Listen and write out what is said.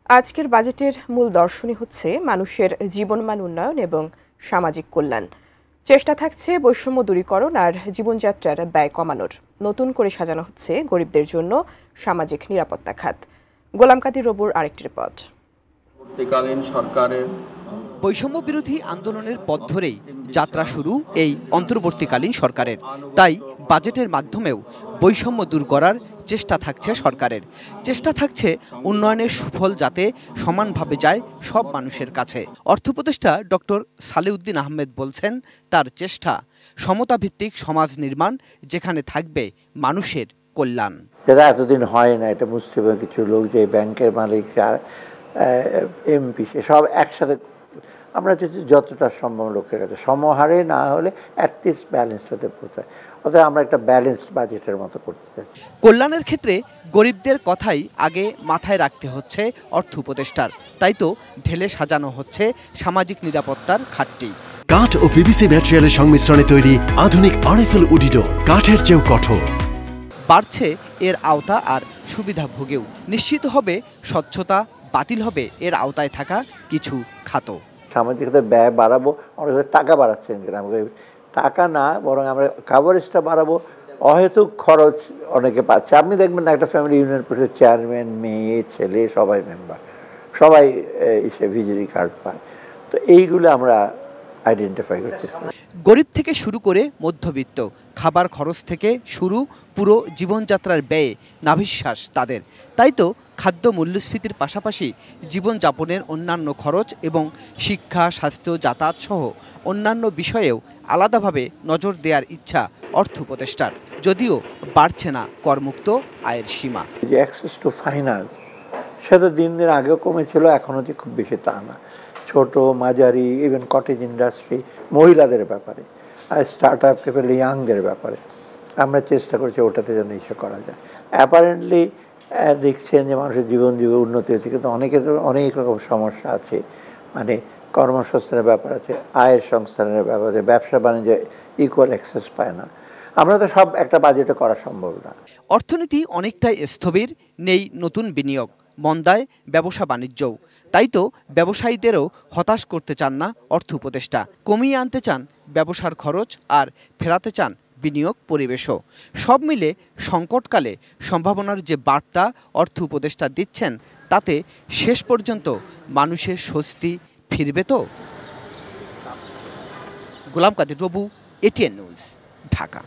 আজকের বাজেটের মূল দর্শনই হচ্ছে মানুষের জীবনমান উন্নয়ন এবং সামাজিক কল্যাণ। চেষ্টা থাকছে বৈষম্য দূরীকরণ আর জীবনযাত্রার ব্যয় কমানোর। নতুন করে সাজানো হচ্ছে গরিবদের জন্য সামাজিক নিরাপত্তা খাত। গোলাম কাদির রবুর আরেকটি রিপোর্ট। বৈষম্য বিরোধী আন্দোলনের পথ ধরেই যাত্রা শুরু এই অন্তর্বর্তীকালীন সরকারের। তাই বাজেটের মাধ্যমেও বৈষম্য দূর করার চেষ্টা থাকছে সরকারের। চেষ্টা থাকছে উন্নয়নের সুফল যাতে সমানভাবে যায় সব মানুষের কাছে। অর্থ উপদেষ্টা ডক্টর সালেউদ্দিন আহমেদ বলছেন, তার চেষ্টা সমতাভিত্তিক সমাজ নির্মাণ, যেখানে থাকবে মানুষের কল্যাণ। যেটা এতদিন হয় না, এটা বুঝতে হবে কিছু লোক যে ব্যাংকের মালিক আর এমপি সব একসাথে আমরা যতটা সম্ভব লোকের কাছে সমহারে না হলে অ্যাটলিস্ট ব্যালেন্স হতে পৌঁছায়। অর্থাৎ আমরা একটা ব্যালেন্সড বাজেটের মতো করতে চাই। কল্যাণের ক্ষেত্রে গরিবদের কথাই আগে মাথায় রাখতে হচ্ছে অর্থ উপদেষ্টার। তাই তো ঢেলে সাজানো হচ্ছে সামাজিক নিরাপত্তার খাতটি। কাঠ ও পিভিসি ম্যাটেরিয়ালের সংমিশ্রণে তৈরি আধুনিক আরএফএল উডিডোর, কাঠের চেয়েও কঠোর। বাড়ছে এর আওতা আর সুবিধাভোগেও। নিশ্চিত হবে স্বচ্ছতা, বাতিল হবে এর আওতায় থাকা কিছু খাত। সামাজিক খাতে ব্যয় বাড়াবো, অনেক টাকা বাড়াচ্ছেন কিনা, আমাকে টাকা না বরং আমরা কাভারেজটা বাড়াবো। অহেতুক খরচ অনেকে পাচ্ছে। আপনি দেখবেন না, একটা ফ্যামিলি ইউনিয়ন পরিষদের চেয়ারম্যান, মেয়ে, ছেলে সবাই মেম্বার, সবাই এসে ভিজিটি কার্ড পায়। তো এইগুলো আমরা আইডেন্টিফাই করতেছি। গরিব থেকে শুরু করে মধ্যবিত্ত, খাবার খরচ থেকে শুরু পুরো জীবনযাত্রার ব্যয়ে নাভিশ্বাস তাদের। তাই তো খাদ্য মূল্যস্ফীতির পাশাপাশি জীবনযাপনের অন্যান্য খরচ এবং শিক্ষা, স্বাস্থ্য, যাতায়াত সহ অন্যান্য বিষয়েও আলাদাভাবে নজর দেওয়ার ইচ্ছা অর্থ উপদেষ্টার। যদিও বাড়ছে না করমুক্ত আয়ের সীমা। যে অ্যাক্সেস টু ফাইন্যান্স, সে তো দিন দিন আগেও কমেছিল, এখনও যে খুব বেশি তা না। ছোট, মাঝারি, ইভেন কটেজ ইন্ডাস্ট্রি, মহিলাদের ব্যাপারে, আর স্টার্ট আপ ক্যাপিটাল ইয়াংদের ব্যাপারে আমরা চেষ্টা করছি ওটাতে যেন ইস্যু করা যায়। অ্যাপারেন্টলি দেখছেন যে মানুষের জীবন উন্নতি হচ্ছে, কিন্তু অনেকের অনেক রকম সমস্যা আছে। মানে কর্মসংস্থানের ব্যাপার আছে, আয়ের সংস্থানের ব্যাপার আছে, ব্যবসা বাণিজ্যে ইকুয়াল অ্যাক্সেস পায় না। আমরা তো সব একটা বাজেটে করা সম্ভব না। অর্থনীতি অনেকটাই স্থবির, নেই নতুন বিনিয়োগ, মন্দায় ব্যবসা বাণিজ্যও। তাই তো ব্যবসায়ীদেরও হতাশ করতে চান না অর্থ উপদেষ্টা। কমিয়ে আনতে চান ব্যবসার খরচ আর ফেরাতে চান বিনিয়োগ পরিবেশও। সব মিলে সংকটকালে সম্ভাবনার যে বার্তা অর্থ উপদেষ্টা দিচ্ছেন, তাতে শেষ পর্যন্ত মানুষের স্বস্তি ফিরবে তো। গোলাম কাদির রবু, এটিএন নিউজ, ঢাকা।